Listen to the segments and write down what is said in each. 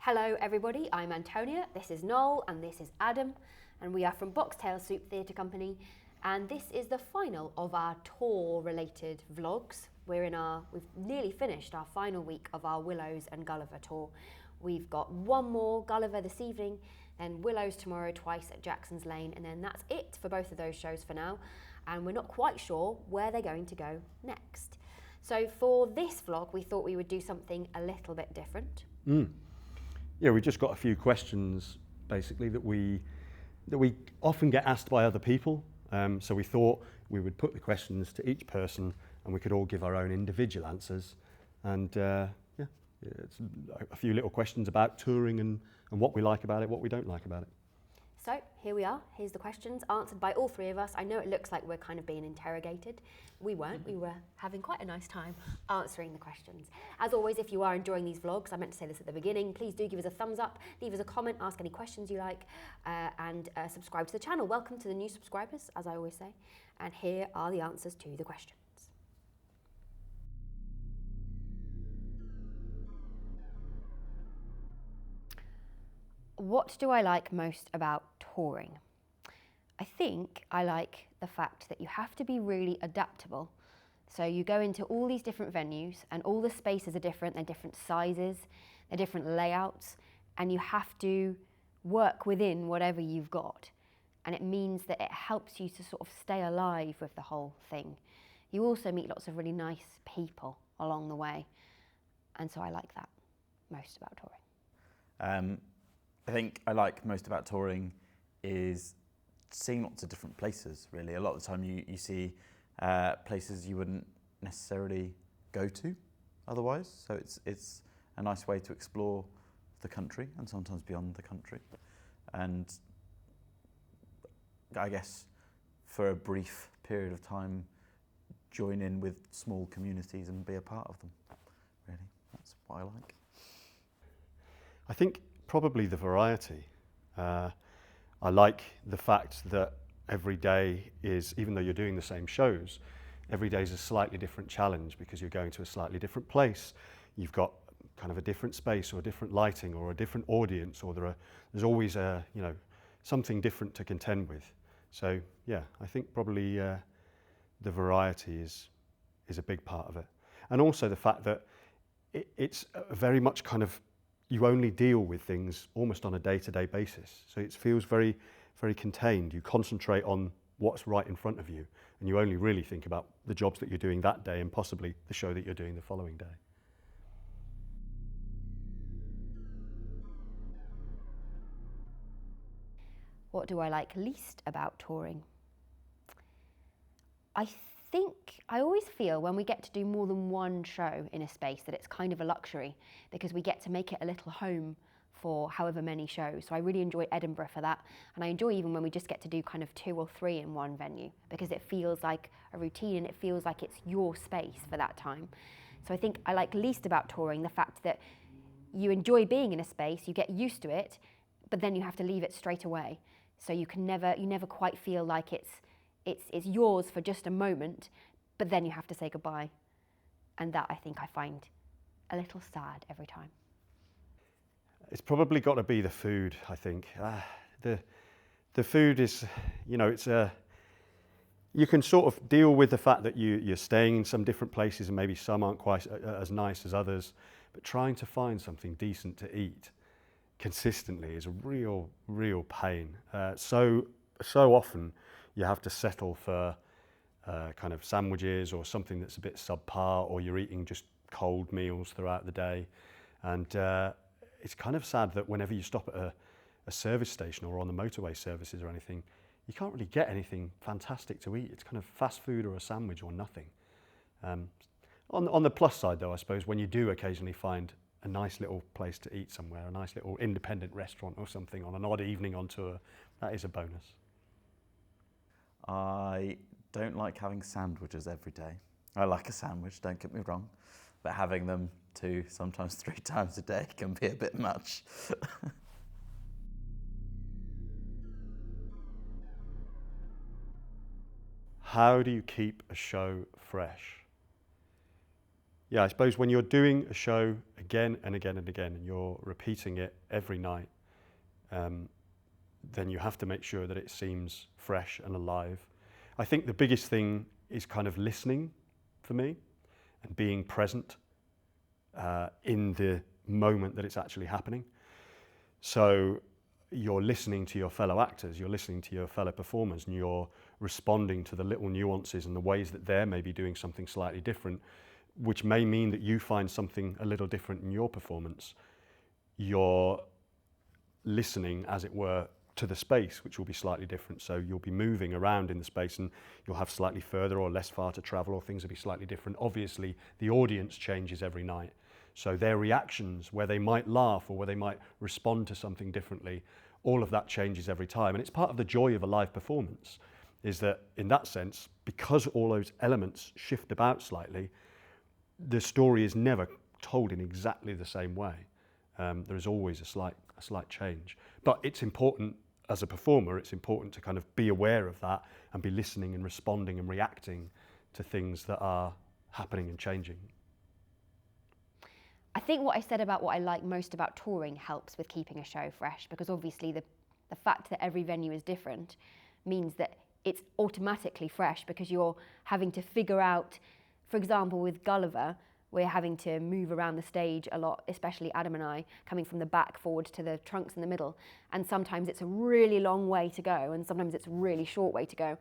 Hello everybody, I'm Antonia, this is Noel and this is Adam, and we are from Boxtail Soup Theatre Company, and this is the final of our tour related vlogs. We've nearly finished our final week of our Willows and Gulliver tour. We've got one more Gulliver this evening, then Willows tomorrow twice at Jackson's Lane, and then that's it for both of those shows for now, and we're not quite sure where they're going to go next. So for this vlog we thought we would do something a little bit different. Yeah, we just got a few questions basically that we often get asked by other people. So we thought we would put the questions to each person and we could all give our own individual answers. And it's a few little questions about touring and what we like about it, what we don't like about it. So here we are, here's the questions answered by all three of us. I know it looks like we're kind of being interrogated. We weren't, we were having quite a nice time answering the questions. As always, if you are enjoying these vlogs, I meant to say this at the beginning, please do give us a thumbs up, leave us a comment, ask any questions you like, and subscribe to the channel. Welcome to the new subscribers, as I always say. And here are the answers to the questions. What do I like most about touring? I think I like the fact that you have to be really adaptable. So you go into all these different venues and all the spaces are different, they're different sizes, they're different layouts, and you have to work within whatever you've got. And it means that it helps you to sort of stay alive with the whole thing. You also meet lots of really nice people along the way. And so I like that most about touring. I think I like most about touring is seeing lots of different places, really. A lot of the time you see places you wouldn't necessarily go to otherwise. So it's a nice way to explore the country and sometimes beyond the country. And I guess for a brief period of time, join in with small communities and be a part of them, really. That's what I like. I think probably the variety. I like the fact that every day is, even though you're doing the same shows, every day is a slightly different challenge because you're going to a slightly different place. You've got kind of a different space or a different lighting or a different audience, or there's always something different to contend with. So yeah, I think probably the variety is a big part of it. And also the fact that it's very much kind of, you only deal with things almost on a day-to-day basis. So it feels very, very contained. You concentrate on what's right in front of you, and you only really think about the jobs that you're doing that day and possibly the show that you're doing the following day. What do I like least about touring? I think I always feel when we get to do more than one show in a space that it's kind of a luxury because we get to make it a little home for however many shows. So I really enjoy Edinburgh for that, and I enjoy even when we just get to do kind of 2 or 3 in one venue because it feels like a routine and it feels like it's your space for that time. So I think I like least about touring the fact that you enjoy being in a space, you get used to it, but then you have to leave it straight away. So you never quite feel like it's yours for just a moment, but then you have to say goodbye. And that I think I find a little sad every time. It's probably got to be the food, I think. The food is, you can sort of deal with the fact that you're staying in some different places and maybe some aren't quite as nice as others, but trying to find something decent to eat consistently is a real pain. So often you have to settle for kind of sandwiches or something that's a bit subpar, or you're eating just cold meals throughout the day. And it's kind of sad that whenever you stop at a service station or on the motorway services or anything, you can't really get anything fantastic to eat. It's kind of fast food or a sandwich or nothing. On the plus side though, I suppose, when you do occasionally find a nice little place to eat somewhere, a nice little independent restaurant or something on an odd evening on tour, that is a bonus. I don't like having sandwiches every day. I like a sandwich, don't get me wrong, but having them 2, sometimes 3 times a day can be a bit much. How do you keep a show fresh? yeah, I suppose when you're doing a show again and again and again, and you're repeating it every night, then you have to make sure that it seems fresh and alive. I think the biggest thing is kind of listening for me and being present in the moment that it's actually happening. So you're listening to your fellow actors, you're listening to your fellow performers, and you're responding to the little nuances and the ways that they're maybe doing something slightly different, which may mean that you find something a little different in your performance. You're listening, as it were, to the space, which will be slightly different. So you'll be moving around in the space and you'll have slightly further or less far to travel, or things will be slightly different. Obviously, the audience changes every night. So their reactions, where they might laugh or where they might respond to something differently, all of that changes every time. And it's part of the joy of a live performance, is that in that sense, because all those elements shift about slightly, the story is never told in exactly the same way. There is always a slight change. But it's important, as a performer, it's important to kind of be aware of that and be listening and responding and reacting to things that are happening and changing. I think what I said about what I like most about touring helps with keeping a show fresh, because obviously the fact that every venue is different means that it's automatically fresh, because you're having to figure out, for example, with Gulliver, we're having to move around the stage a lot, especially Adam and I, coming from the back forward to the trunks in the middle. And sometimes it's a really long way to go, and sometimes it's a really short way to go.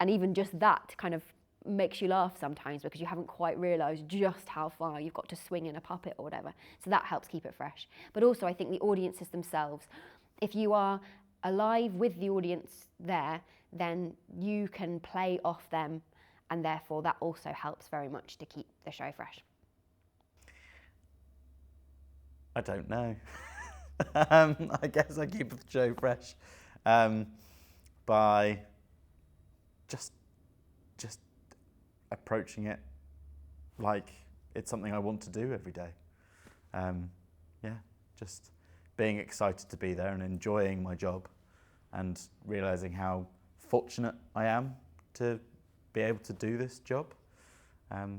And even just that kind of makes you laugh sometimes, because you haven't quite realised just how far you've got to swing in a puppet or whatever. So that helps keep it fresh. But also I think the audiences themselves, if you are alive with the audience there, then you can play off them, and therefore that also helps very much to keep the show fresh. I don't know. I guess I keep the show fresh by just approaching it like it's something I want to do every day. Yeah, just being excited to be there and enjoying my job, and realising how fortunate I am to be able to do this job. Yeah.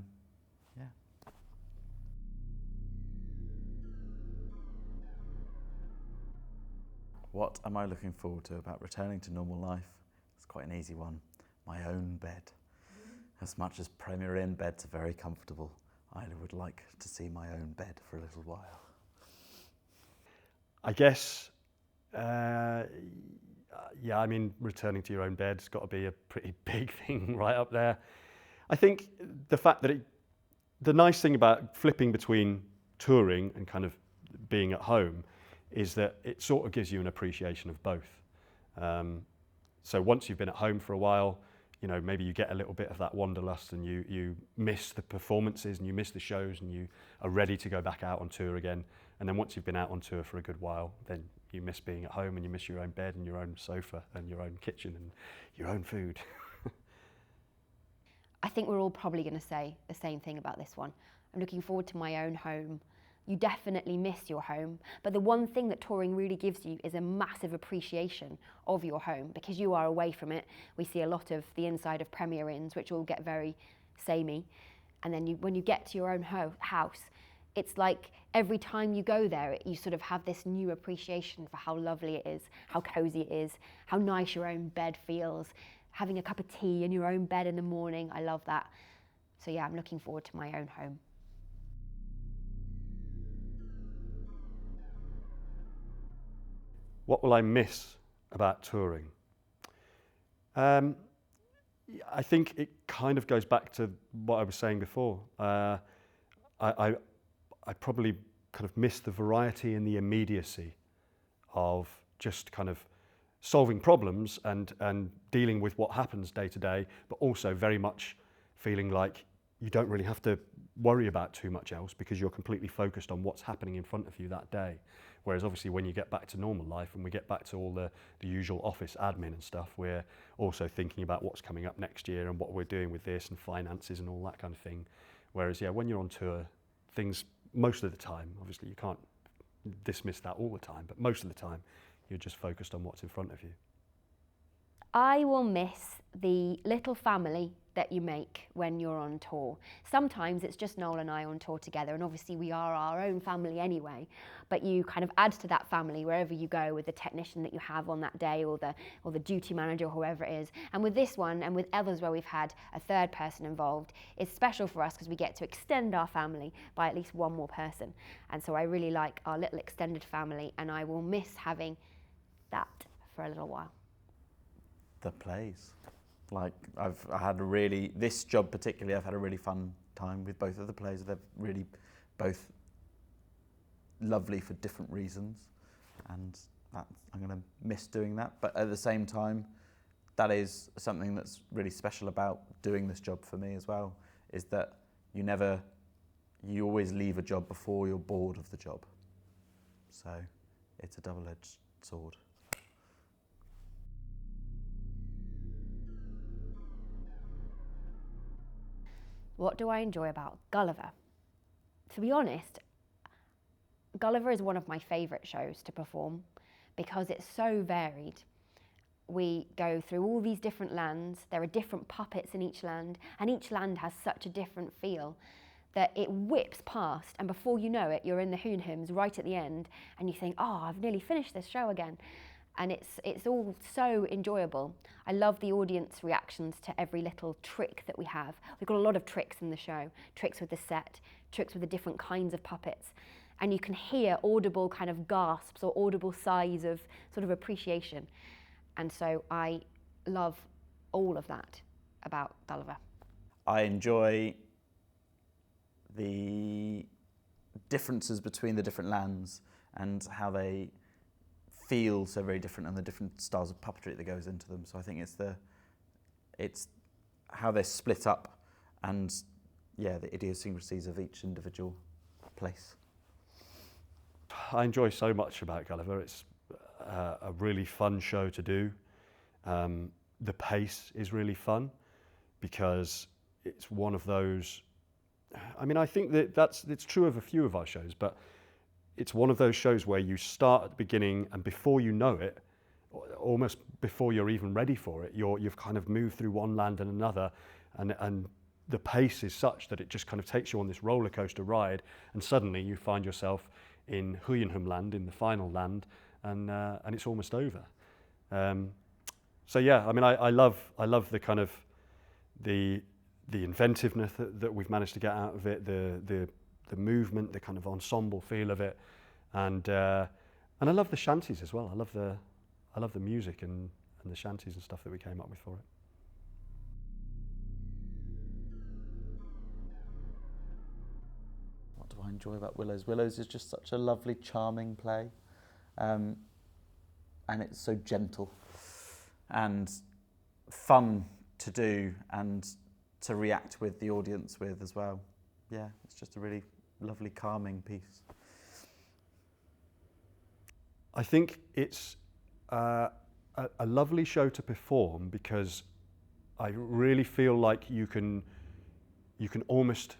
What am I looking forward to about returning to normal life? It's quite an easy one. My own bed. As much as Premier Inn beds are very comfortable, I would like to see my own bed for a little while. I guess, yeah, I mean, returning to your own bed's got to be a pretty big thing right up there. I think the fact that the nice thing about flipping between touring and kind of being at home is that it sort of gives you an appreciation of both. So once you've been at home for a while, you know, maybe you get a little bit of that wanderlust, and you miss the performances and you miss the shows, and you are ready to go back out on tour again. And then once you've been out on tour for a good while, then you miss being at home, and you miss your own bed and your own sofa and your own kitchen and your own food. I think we're all probably going to say the same thing about this one. I'm looking forward to my own home. You definitely miss your home, but the one thing that touring really gives you is a massive appreciation of your home, because you are away from it. We see a lot of the inside of Premier Inns, which all get very samey, and then when you get to your own house, it's like every time you go there, you sort of have this new appreciation for how lovely it is, how cosy it is, how nice your own bed feels, having a cup of tea in your own bed in the morning. I love that. So yeah, I'm looking forward to my own home. What will I miss about touring? I think it kind of goes back to what I was saying before. I probably kind of miss the variety and the immediacy of just kind of solving problems and dealing with what happens day to day, but also very much feeling like you don't really have to worry about too much else, because you're completely focused on what's happening in front of you that day. Whereas obviously when you get back to normal life and we get back to all the usual office admin and stuff, we're also thinking about what's coming up next year and what we're doing with this and finances and all that kind of thing. Whereas, yeah, when you're on tour, things, most of the time, obviously you can't dismiss that all the time, but most of the time you're just focused on what's in front of you. I will miss the little family that you make when you're on tour. Sometimes it's just Noel and I on tour together, and obviously we are our own family anyway, but you kind of add to that family wherever you go with the technician that you have on that day, or the duty manager, or whoever it is. And with this one, and with others where we've had a third person involved, it's special for us because we get to extend our family by at least one more person. And so I really like our little extended family, and I will miss having that for a little while. The plays. Like this job particularly, I've had a really fun time with both of the plays. They're really both lovely for different reasons, and I'm going to miss doing that. But at the same time, that is something that's really special about doing this job for me as well, is that you always leave a job before you're bored of the job. So it's a double-edged sword. What do I enjoy about Gulliver? To be honest, Gulliver is one of my favourite shows to perform because it's so varied. We go through all these different lands, there are different puppets in each land, and each land has such a different feel that it whips past, and before you know it, you're in the Hoon Hymns right at the end, and you think, oh, I've nearly finished this show again. And it's all so enjoyable. I love the audience reactions to every little trick that we have. We've got a lot of tricks in the show, tricks with the set, tricks with the different kinds of puppets. And you can hear audible kind of gasps or audible sighs of sort of appreciation. And so I love all of that about Gulliver. I enjoy the differences between the different lands and how they feel so very different, and the different styles of puppetry that goes into them. So I think it's how they're split up, and the idiosyncrasies of each individual place. I enjoy so much about Gulliver. It's a really fun show to do. The pace is really fun because it's one of those. I mean, I think it's true of a few of our shows, but it's one of those shows where you start at the beginning, and before you know it, almost before you're even ready for it, you've kind of moved through one land and another, and the pace is such that it just kind of takes you on this roller coaster ride, and suddenly you find yourself in Huyenham land, in the final land, and it's almost over. So yeah, I mean, I love the kind of the inventiveness that we've managed to get out of it, the movement, the kind of ensemble feel of it, and I love the shanties as well. I love the music and the shanties and stuff that we came up with for it. What do I enjoy about Willows? Willows is just such a lovely, charming play, and it's so gentle and fun to do and to react with the audience with as well. Yeah, it's just a really lovely, calming piece. I think it's a lovely show to perform because I really feel like you can almost,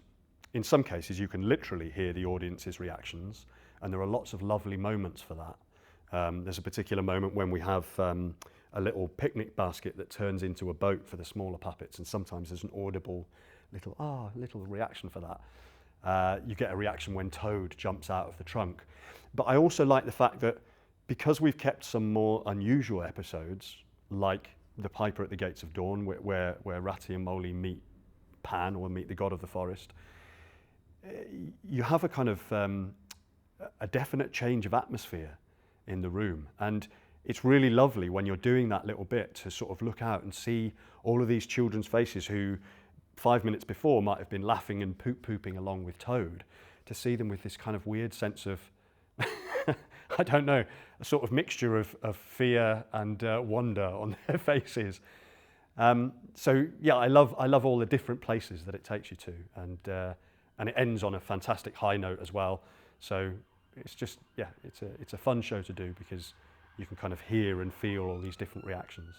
in some cases, you can literally hear the audience's reactions, and there are lots of lovely moments for that. There's a particular moment when we have a little picnic basket that turns into a boat for the smaller puppets, and sometimes there's an audible little reaction for that. You get a reaction when Toad jumps out of the trunk. But I also like the fact that because we've kept some more unusual episodes, like the Piper at the Gates of Dawn, where Ratty and Molly meet Pan, or meet the god of the forest, you have a kind of a definite change of atmosphere in the room. And it's really lovely when you're doing that little bit to sort of look out and see all of these children's faces who 5 minutes before might have been laughing and pooping along with Toad, to see them with this kind of weird sense of, I don't know, a sort of mixture of fear and wonder on their faces. So yeah, I love all the different places that it takes you to, and it ends on a fantastic high note as well. So it's just, yeah, it's a fun show to do because you can kind of hear and feel all these different reactions.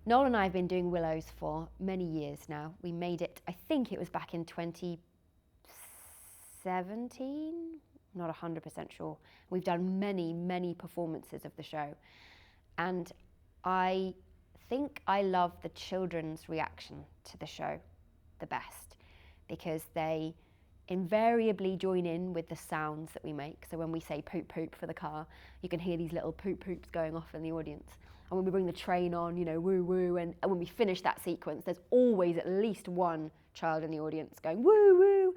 Noel and I have been doing Willows for many years now. We made it, I think it was back in 2017, not 100% sure. We've done many, many performances of the show. And I think I love the children's reaction to the show the best, because they invariably join in with the sounds that we make. So when we say poop poop for the car, you can hear these little poop poops going off in the audience. And when we bring the train on, you know, woo woo, and when we finish that sequence, there's always at least one child in the audience going woo woo.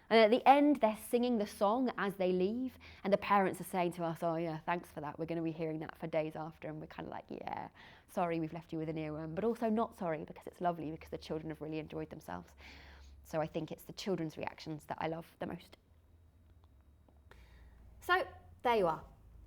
And at the end, they're singing the song as they leave, and the parents are saying to us, oh yeah, thanks for that. We're going to be hearing that for days after. And we're kind of like, yeah, sorry we've left you with an earworm, but also not sorry, because it's lovely, because the children have really enjoyed themselves. So I think it's the children's reactions that I love the most. So there you are.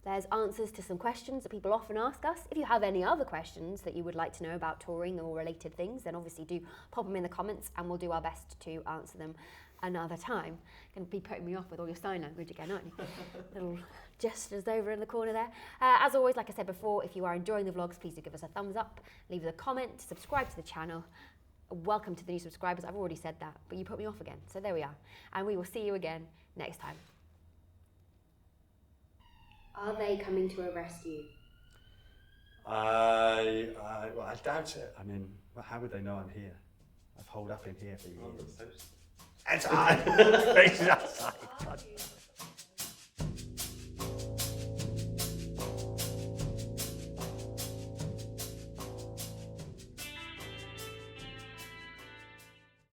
There's answers to some questions that people often ask us. If you have any other questions that you would like to know about touring or related things, then obviously do pop them in the comments and we'll do our best to answer them another time. Going to be putting me off with all your sign language again, aren't you? Little gestures over in the corner there. As always, like I said before, if you are enjoying the vlogs, please do give us a thumbs up, leave us a comment, subscribe to the channel. Welcome to the new subscribers. I've already said that, but you put me off again. So there we are. And we will see you again next time. Are they coming to arrest you? I doubt it. I mean, how would they know I'm here? I've holed up in here for years. Outside! Outside!